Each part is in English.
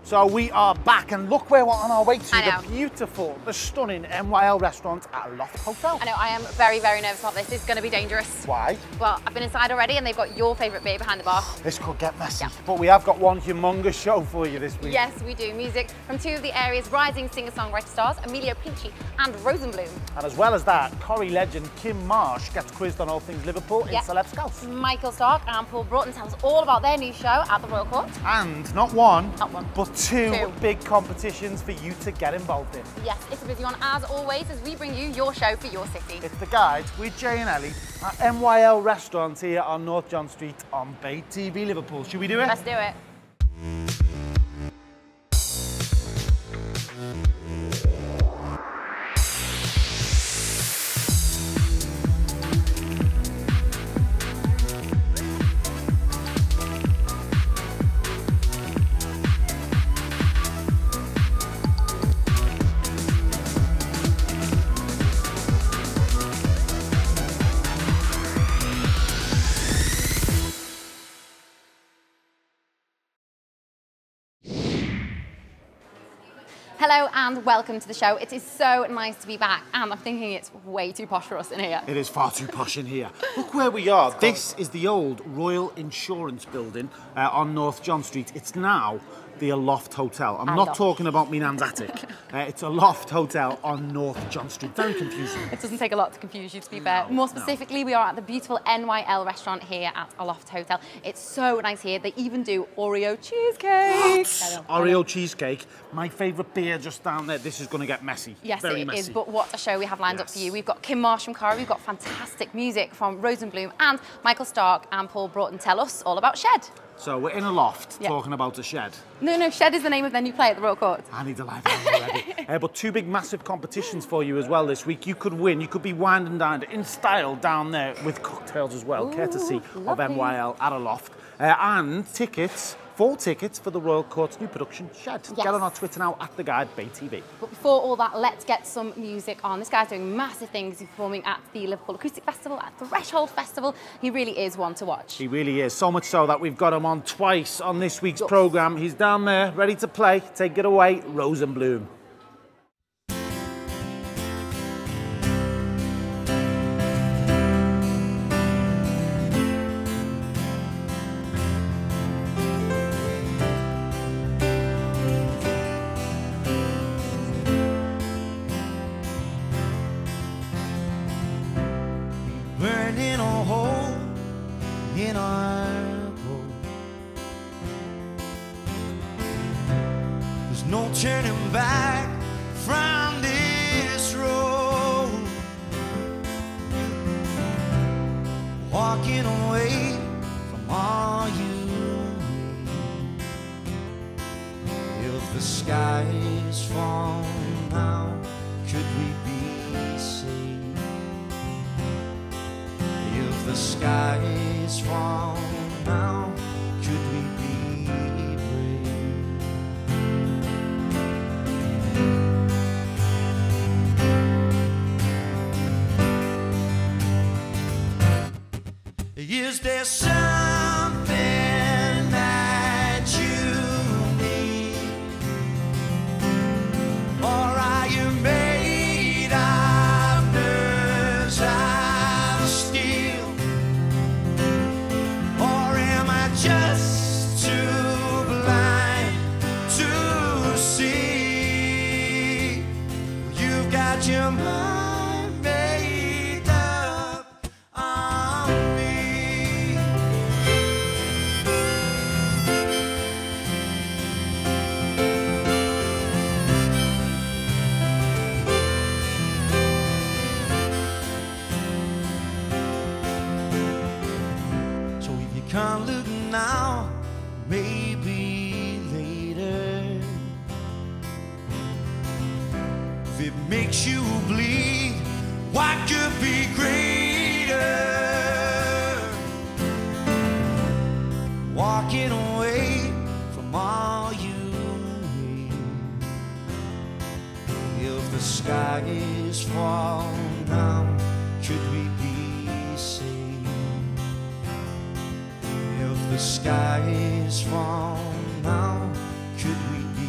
So we are back, and look where we're on our way to, the beautiful, the stunning NYL restaurant at Aloft Hotel. I know, I am very, very nervous about this. It's going to be dangerous. Why? Well, I've been inside already and they've got your favourite beer behind the bar. This could get messy, but we have got one humongous show for you this week. Yes, we do. Music from two of the area's rising singer-songwriter stars, Emilio Pinchi and Rosenblume. And as well as that, Corrie legend Kym Marsh gets quizzed on all things Liverpool in Celeb Scouse. Michael Starke and Paul Broughton tell us all about their new show at the Royal Court. And not one, but two big competitions for you to get involved in. Yes, it's a busy one as always as we bring you your show for your city. It's The Guide with Jay and Ellie at NYL Restaurant here on North John Street on Bay TV Liverpool. Should we do it? Let's do it. Hello and welcome to the show. It is so nice to be back, and I'm thinking it's way too posh for us in here. It is far too posh in here. Look where we are. This is the old Royal Insurance Building on North John Street. It's now the Aloft Hotel. I'm not talking about me nan's attic. It's Aloft Hotel on North John Street. Very confusing. It doesn't take a lot to confuse you, to be fair. More specifically, we are at the beautiful NYL restaurant here at Aloft Hotel. It's so nice here. They even do Oreo cheesecake. Oreo cheesecake. My favourite beer just down there. This is going to get messy. Yes, Very it messy. is. But what a show we have lined up for you. We've got Kym Marsh from Corrie. We've got fantastic music from Rosenblume, and Michael Starke and Paul Broughton tell us all about Shed. So we're in a loft talking about a shed. No, Shed is the name of their new play at the Royal Court. I need a live band already. But two big massive competitions for you as well this week. You could win, you could be wined and dined in style down there with cocktails as well, courtesy of NYL at Aloft. And tickets, 4 tickets for the Royal Court's new production, Shed. Yes. Get on our Twitter now, at The Guide Bay TV. But before all that, let's get some music on. This guy's doing massive things. He's performing at the Liverpool Acoustic Festival, at the Threshold Festival. He really is one to watch. He really is. So much so that we've got him on twice on this week's programme. He's down there, ready to play. Take it away, Rosenblume. Burning a hole in our boat. There's no turning back from this road. Walking away from all you need. If the skies fall now, could we be saved? If the skies fall now, could we be brave? Is there something that you need? Or are you made of nerves of steel? Or am I just too blind to see? You've got your mind made up on me. So if you can't look now, maybe later. If it makes you bleed, what could be greater? Walking away from all you need. If the skies fall now, could we be saved? If the skies fall now, could we be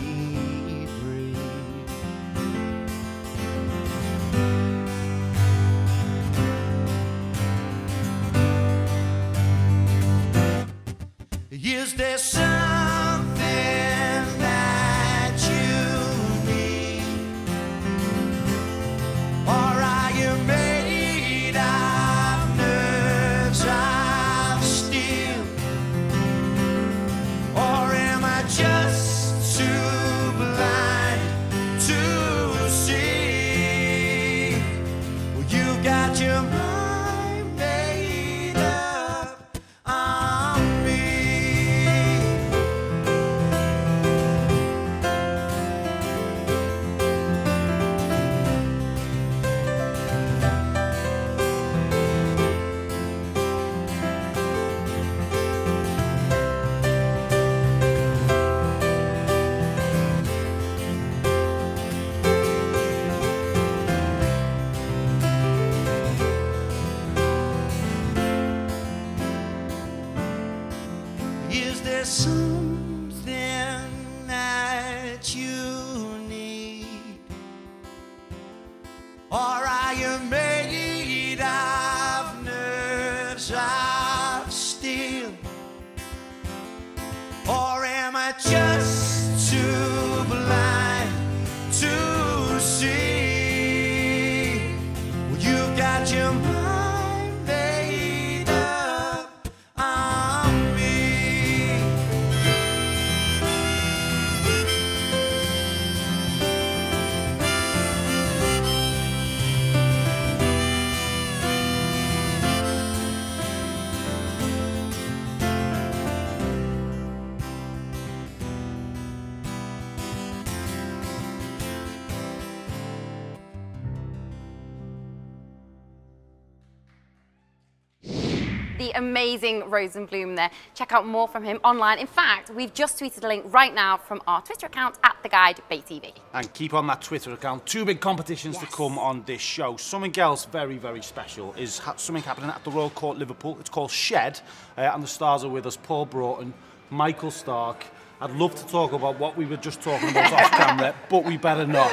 the amazing Rosenblume there. Check out more from him online. In fact, we've just tweeted a link right now from our Twitter account at The Guide BayTV. And keep on that Twitter account. 2 big competitions to come on this show. Something else very, very special is something happening at the Royal Court, Liverpool. It's called Shed, and the stars are with us, Paul Broughton, Michael Starke. I'd love to talk about what we were just talking about off camera, but we better not.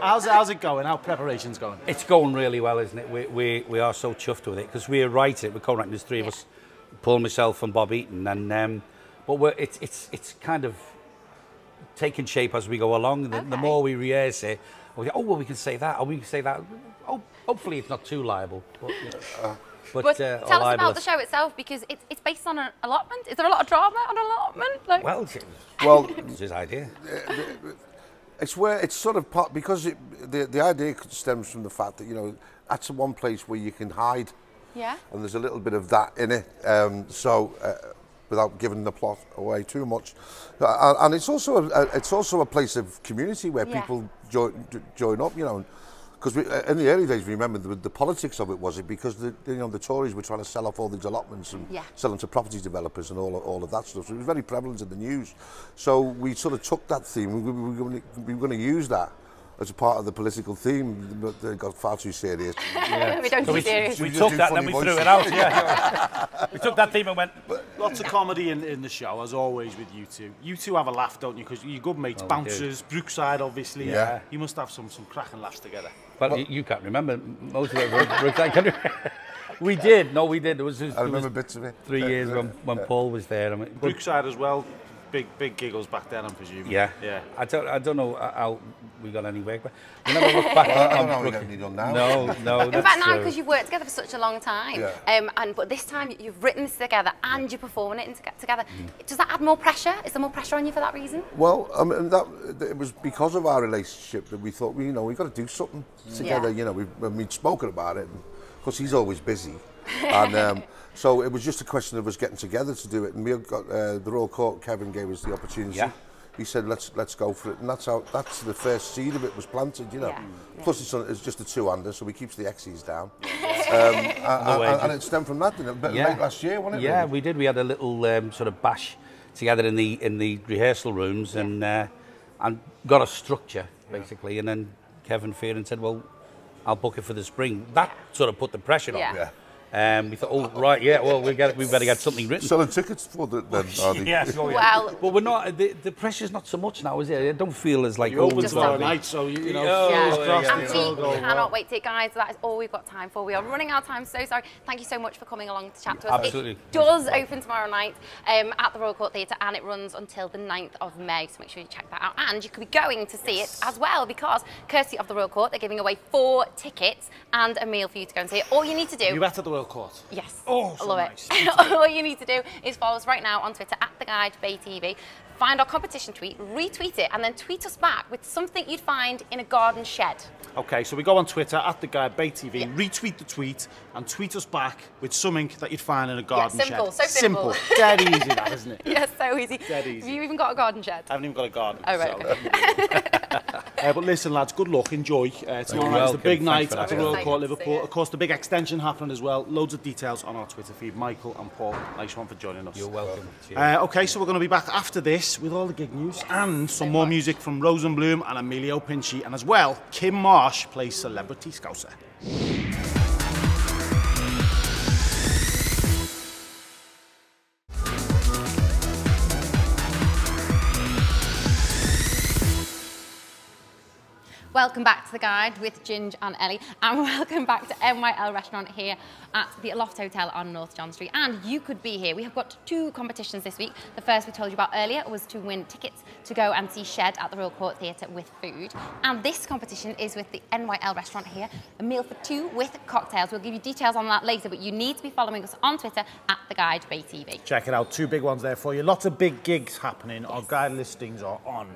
How's it going? How preparation's going? It's going really well, isn't it? We are so chuffed with it because we write it. We're co-writing. There's 3 of us, Paul, myself, and Bob Eaton, and but it's kind of taking shape as we go along. And the more we rehearse it, we go, oh well, we can say that, or we can say that. Oh, hopefully it's not too liable. But tell us about the show itself, because it's based on an allotment. Is there a lot of drama on allotment? Like... Well, it's his idea. It's where it's sort of part, because the idea stems from the fact that, you know, that's one place where you can hide. Yeah. And there's a little bit of that in it. Without giving the plot away too much, and it's also a place of community where people join up, you know. Because in the early days, we remember the politics of it was because the Tories were trying to sell off all these allotments and sell them to property developers and all of that stuff. So it was very prevalent in the news. So we sort of took that theme. We were going to use that as a part of the political theme, but they got far too serious. We don't do serious. We took that and then we threw it out. We took that theme and went. Lots of comedy in the show, as always with you two. You two have a laugh, don't you? Because you're good mates, bouncers, Brookside, obviously. Yeah. You must have some cracking laughs together. Well, you can't remember most of it. Brookside. We did. No, we did. I remember bits of it. 3 years when Paul was there. I mean, Brookside as well. Big giggles back then, I'm presuming. Yeah. I don't know how we got any work, but we never look back. I don't know how we got any done now. No. In fact, now, because you've worked together for such a long time, but this time you've written this together and you're performing it together. Does that add more pressure? Is there more pressure on you for that reason? Well, I mean, it was because of our relationship that we thought, you know, we've got to do something together. You know, we'd spoken about it, because he's always busy. And so it was just a question of us getting together to do it, and we got the Royal Court. Kevin gave us the opportunity. He said, "Let's go for it," and that's the first seed of it was planted. You know, plus it's just a 2-hander, so he keeps the X's down. And it stemmed from that, didn't it? Late last year, wasn't it? Yeah, we did. We had a little sort of bash together in the rehearsal rooms, and got a structure basically, and then Kevin Fearon said, "Well, I'll book it for the spring." That sort of put the pressure on. We thought, oh right, well we better get something written. Selling tickets for the then, are they? Yes, well, but we're not. The pressure's not so much now, is it? I don't feel as like you're open tomorrow night, so you know. And we cannot wait to, guys. That is all we've got time for. We are running out of time. So sorry. Thank you so much for coming along to chat to us. Absolutely. It does open tomorrow night at the Royal Court Theatre, and it runs until the 9th of May. So make sure you check that out. And you could be going to see it as well, because courtesy of the Royal Court, they're giving away 4 tickets and a meal for you to go and see it. All you need to do. You at the Royal Court? Yes. Oh, so love nice. it. All you need to do is follow us right now on Twitter at The Guide BayTV. Find our competition tweet, retweet it, and then tweet us back with something you'd find in a garden shed. Okay, so we go on Twitter at The Guide BayTV, retweet the tweet, and tweet us back with something that you'd find in a garden shed. So simple. Dead easy, that, isn't it? Yeah, so easy. Dead easy. Have you even got a garden shed? I haven't even got a garden. Oh, right, okay. But listen, lads, good luck, enjoy. Tomorrow night's the big night at the Royal Court, Liverpool. Of course, the big extension happening as well. Loads of details on our Twitter feed. Michael and Paul, nice one for joining us. You're welcome. Okay, so we're going to be back after this with all the gig news and some more music from Rosenblume and Emilio Pinchi, and as well, Kym Marsh plays Celebrity Scouser. Welcome back to The Guide with Ginge and Ellie, and welcome back to NYL Restaurant here at the Aloft Hotel on North John Street. And you could be here. We have got 2 competitions this week. The first we told you about earlier was to win tickets to go and see Shed at the Royal Court Theatre with food. And this competition is with the NYL Restaurant here, a meal for 2 with cocktails. We'll give you details on that later, but you need to be following us on Twitter at The Guide BayTV. Check it out, 2 big ones there for you. Lots of big gigs happening. Our guide listings are on.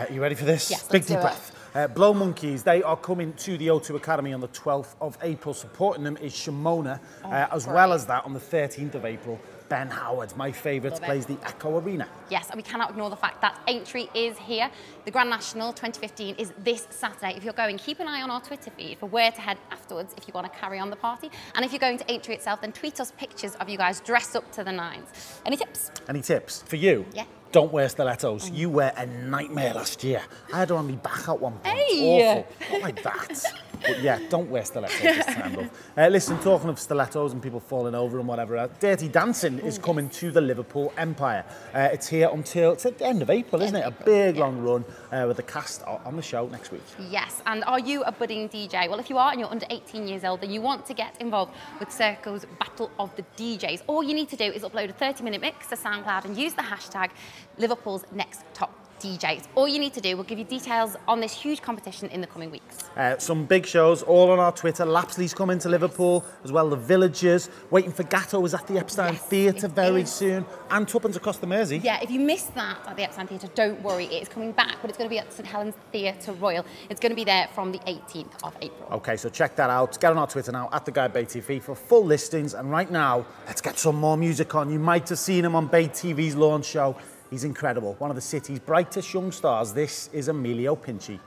You ready for this? Yes, big deep breath. Blow Monkeys, they are coming to the O2 Academy on the 12th of April. Supporting them is Shimona, as well as that on the 13th of April. Ben Howard, my favourite, plays the Echo Arena. Yes, and we cannot ignore the fact that entry is here. The Grand National 2015 is this Saturday. If you're going, keep an eye on our Twitter feed for where to head afterwards if you want to carry on the party. And if you're going to entry itself, then tweet us pictures of you guys dressed up to the nines. Any tips? Any tips for you? Yeah. Don't wear stilettos. You were a nightmare last year. I had her on my back at one point. Hey! Awful. Not like that. But yeah, don't wear stilettos this time, love. Listen, talking of stilettos and people falling over and whatever, Dirty Dancing is coming to the Liverpool Empire. It's here until, it's at the end of April, isn't it? A big long run with the cast on the show next week. Yes, and are you a budding DJ? Well, if you are and you're under 18 years old, then you want to get involved with Circo's Battle of the DJs. All you need to do is upload a 30-minute mix to SoundCloud and use the hashtag Liverpool's Next Top DJs. All you need to do, we'll give you details on this huge competition in the coming weeks. Some big shows all on our Twitter. Lapsley's coming to Liverpool, as well the Villagers. Waiting for Gatto is at the Epstein Theatre very soon. And Tuppence across the Mersey. Yeah, if you missed that at the Epstein Theatre, don't worry, it is coming back, but it's going to be at St Helens Theatre Royal. It's going to be there from the 18th of April. Okay, so check that out. Get on our Twitter now, at The Guide Bay TV, for full listings. And right now, let's get some more music on. You might have seen him on Bay TV's launch show. He's incredible, one of the city's brightest young stars. This is Emilio Pinchi.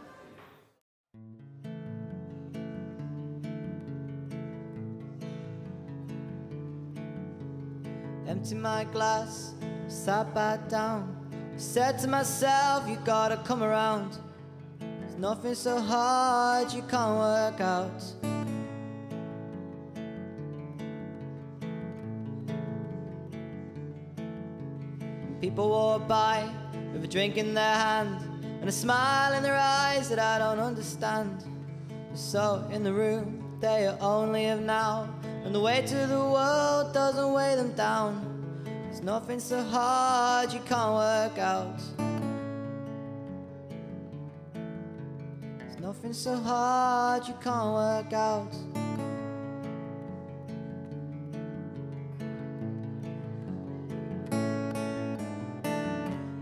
Empty my glass, sat back down. Said to myself, you gotta come around. There's nothing so hard you can't work out. People walk by with a drink in their hand and a smile in their eyes that I don't understand. They're so in the room, they are only of now, and the weight of the world doesn't weigh them down. There's nothing so hard you can't work out. There's nothing so hard you can't work out.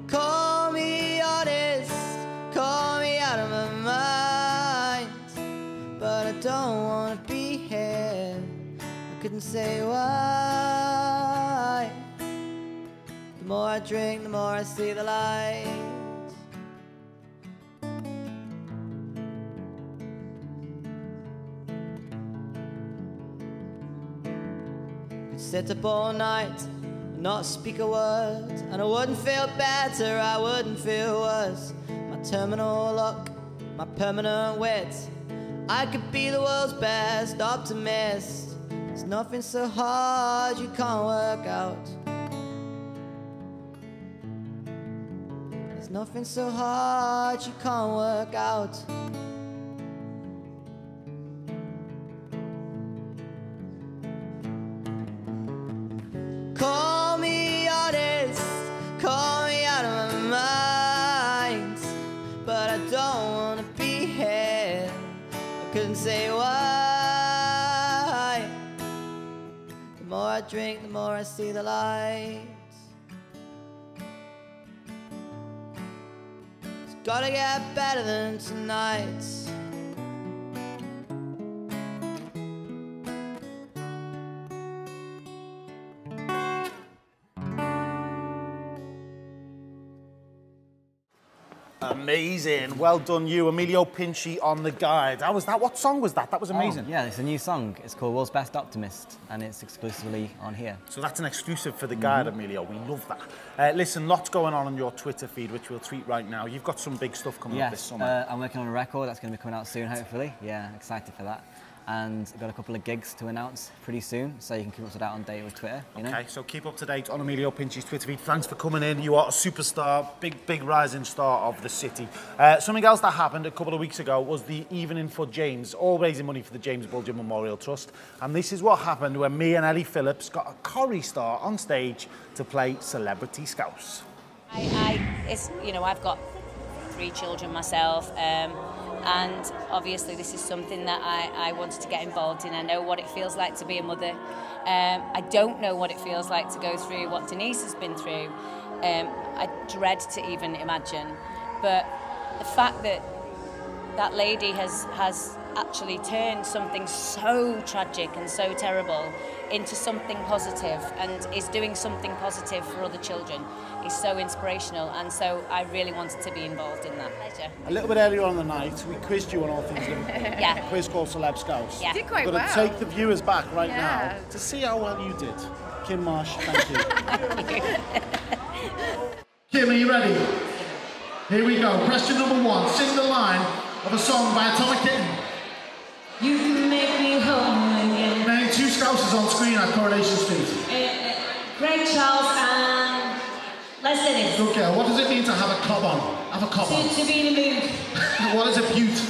Call me honest, call me out of my mind, but I don't want to be here. I couldn't say why. The more I drink, the more I see the light. Could sit up all night and not speak a word, and I wouldn't feel better, I wouldn't feel worse. My terminal luck, my permanent wit, I could be the world's best optimist. There's nothing so hard you can't work out. There's nothing so hard you can't work out. Call me honest, call me out of my mind, but I don't want to be here. I couldn't say why. The more I drink, the more I see the light. It's gotta get better than tonight. Amazing. Well done, you. Emilio Pinchi on The Guide. How was that? What song was that? That was amazing. Oh, yeah, it's a new song. It's called World's Best Optimist, and it's exclusively on here. So that's an exclusive for The Guide, Emilio. We love that. Listen, lots going on your Twitter feed, which we'll tweet right now. You've got some big stuff coming up this summer. I'm working on a record that's going to be coming out soon, hopefully. Yeah, excited for that. And I've got a couple of gigs to announce pretty soon, so you can keep up to date on date with Twitter. You know? Okay, so keep up to date on Emilio Pinchi's Twitter feed. Thanks for coming in. You are a superstar, big rising star of the city. Something else that happened a couple of weeks ago was the evening for James, all raising money for the James Bulger Memorial Trust. And this is what happened when me and Ellie Phillips got a Corrie star on stage to play Celebrity Scouse. I've got 3 children myself. And obviously this is something that I wanted to get involved in. I know what it feels like to be a mother. I don't know what it feels like to go through what Denise has been through. I dread to even imagine. But the fact that that lady has actually turned something so tragic and so terrible into something positive, and is doing something positive for other children. Is so inspirational, and so I really wanted to be involved in that. Pleasure. A little bit earlier on the night, we quizzed you on all things Liverpool. Yeah. A quiz called Celeb Scouse. Yeah. Did quite We're going to well. take the viewers back right now to see how well you did. Kym Marsh, thank you. Kym, are you ready? Here we go. Question number 1. Sing the line of a song by Atomic Kitten. You can make me home again. Name 2 Scousers on screen at Coronation Street. Greg Charles and Les Dennis. Good girl. What does it mean to have a cob on? Have a cob on. To be in the mood. What is a butte?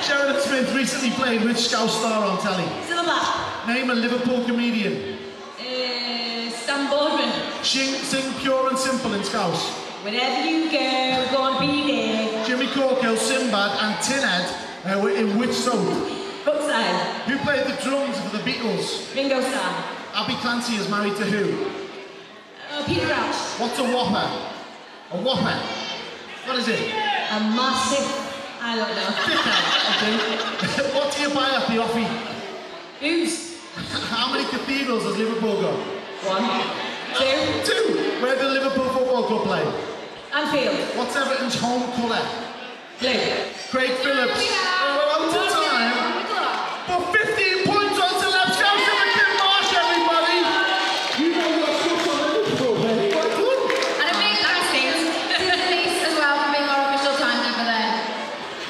Sheridan Smith recently played which Scouse star on telly? Silverback. Name a Liverpool comedian. Stan Boardman. Sing Pure and Simple in Scouse. Wherever you go, go and be there. Jimmy Corkill, Sinbad and Tinhead in which soap? Brookside. Who played the drums for the Beatles? Ringo Starr. Abby Clancy is married to who? Peter Crouch. What's a whopper? A whopper. What is it? A massive, I don't know. Dickhead, I think. What do you buy at the offie? Booze. How many cathedrals has Liverpool got? 1, 2. 2. Where does Liverpool Football Club play? Anfield. What's Everton's home colour? Blue. Craig Phillips. We're out of time. For 15 points on Celeb Scouse and Kym Marsh, everybody. You know your stuff on Liverpool, baby. Well done. And a big thanks to Denise as well for being our official timekeeper there.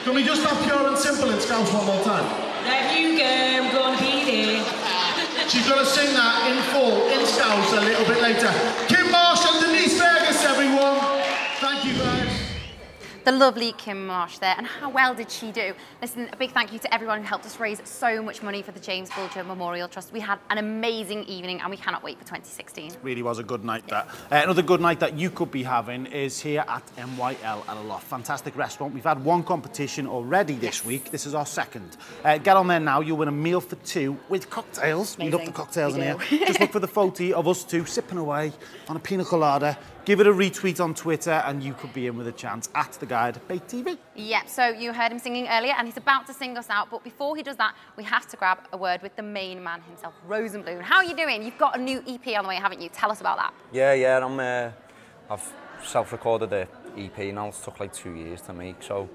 Can we just have Pure and Simple in Scouse one more time? Wherever you go, I'm going to be there. She's going to sing that in full, in Scouse, a little bit later. Kym Marsh and Denise Fergus, everyone. Thank you, guys. The lovely Kym Marsh there, and how well did she do? Listen, a big thank you to everyone who helped us raise so much money for the James Bulger Memorial Trust. We had an amazing evening, and we cannot wait for 2016. Really was a good night, that. Another good night that you could be having is here at NYL at Aloft. Fantastic restaurant. We've had 1 competition already this week. This is our 2nd. Get on there now. You'll win a meal for 2 with cocktails. We love the cocktails in here. Just look for the photo of us 2 sipping away on a pina colada. Give it a retweet on Twitter and you could be in with a chance at The Guide Bait TV. Yep, so you heard him singing earlier and he's about to sing us out, but before he does that, we have to grab a word with the main man himself, Rosenblume. How are you doing? You've got a new EP on the way, haven't you? Tell us about that. Yeah, I've self-recorded the EP now. It took like 2 years to make, so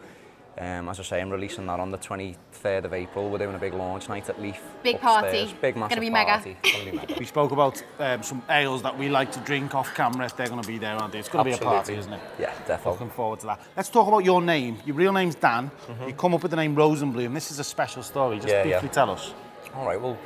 as I say, I'm releasing that on the 23rd of April. We're doing a big launch night at Leaf. Big upstairs. party. Big massive Gonna be party. mega. We spoke about some ales that we like to drink off camera. They're going to be there, aren't they? It's going to be a party, isn't it? Yeah, definitely. Looking forward to that. Let's talk about your name. Your real name's Dan. You come up with the name Rosenblume. This is a special story. Just briefly tell us. All right, well,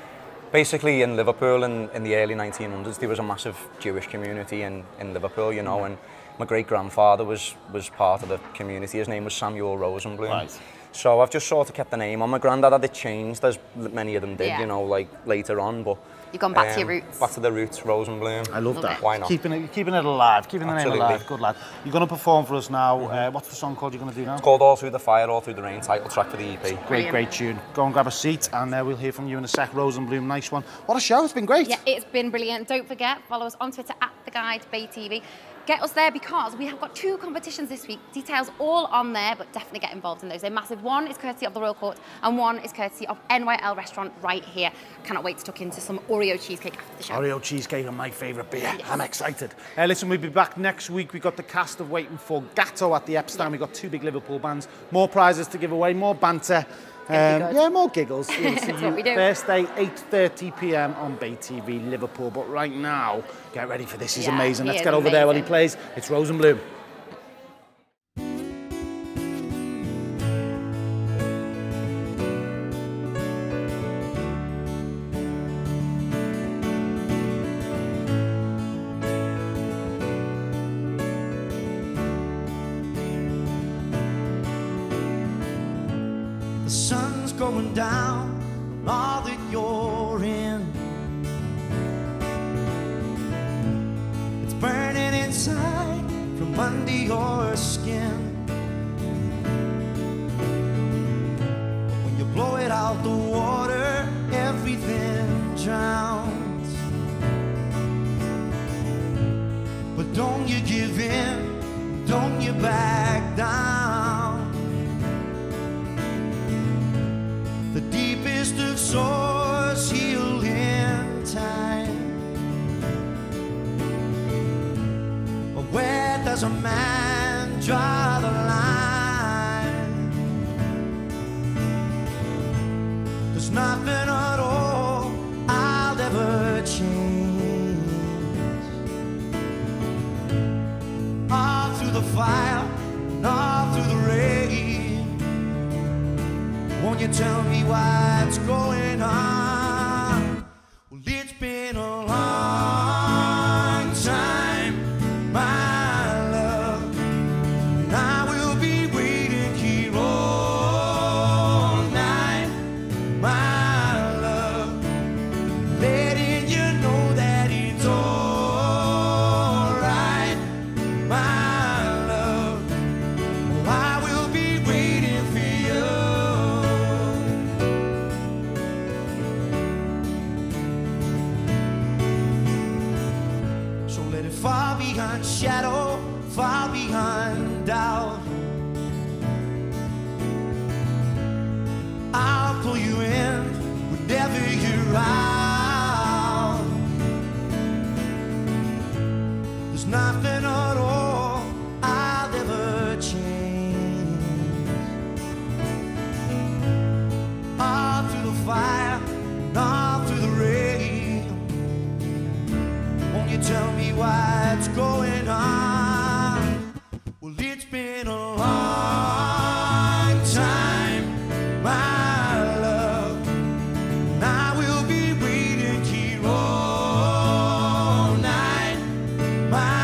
basically in Liverpool in the early 1900s, there was a massive Jewish community in Liverpool, you know, and my great-grandfather was part of the community. His name was Samuel Rosenblume. Right. So I've just sort of kept the name on. My granddad had it changed, as many of them did, you know, like later on, but... You've gone back to your roots. Back to the roots, Rosenblume. I love that. Why not? Keeping it alive, keeping the name alive. Good lad. You're going to perform for us now. What's the song called you're going to do now? It's called All Through the Fire, All Through the Rain, title track for the EP. Great tune. Go and grab a seat and we'll hear from you in a sec. Rosenblume, nice one. What a show, it's been great. Yeah, it's been brilliant. Don't forget, follow us on Twitter at The Guide Bait TV. Get us there because we have got 2 competitions this week. Details all on there, but definitely get involved in those. They're massive. One is courtesy of the Royal Court and one is courtesy of NYL Restaurant right here. Cannot wait to tuck into some Oreo cheesecake after the show. Oreo cheesecake are my favourite beer. Yes. I'm excited. Listen, we'll be back next week. We've got the cast of Waiting for Gatto at the Epstein. We've got 2 big Liverpool bands. More prizes to give away, more banter. Yeah, more giggles. That's what we do. Thursday, 8:30 p.m. on Bay TV, Liverpool. But right now, get ready for this. He's amazing. Let's get over there while he plays. It's Rosenblume. The sun's going down on all that you're in. It's burning inside from under your skin. But when you blow it out the water, everything drowns. But don't you give in, don't you back down. The deepest of sores heal in time. But where does a man draw the line? There's nothing at all I'll ever change. All through the fire, and all through the rain. Won't you tell me what's going on? Well, it's been a long time, my love, and I will be waiting here all night, my love, letting you know that it's all right, my love. Oh, I will be waiting for you. So let it fall behind shadow, fall behind doubt. I'll pull you in whenever you're out. There's nothing at all I'll ever change. All through the fire, and all through the rain. Won't you tell me what's going on? Well, it's been a long time, my love, and I will be waiting here all night, my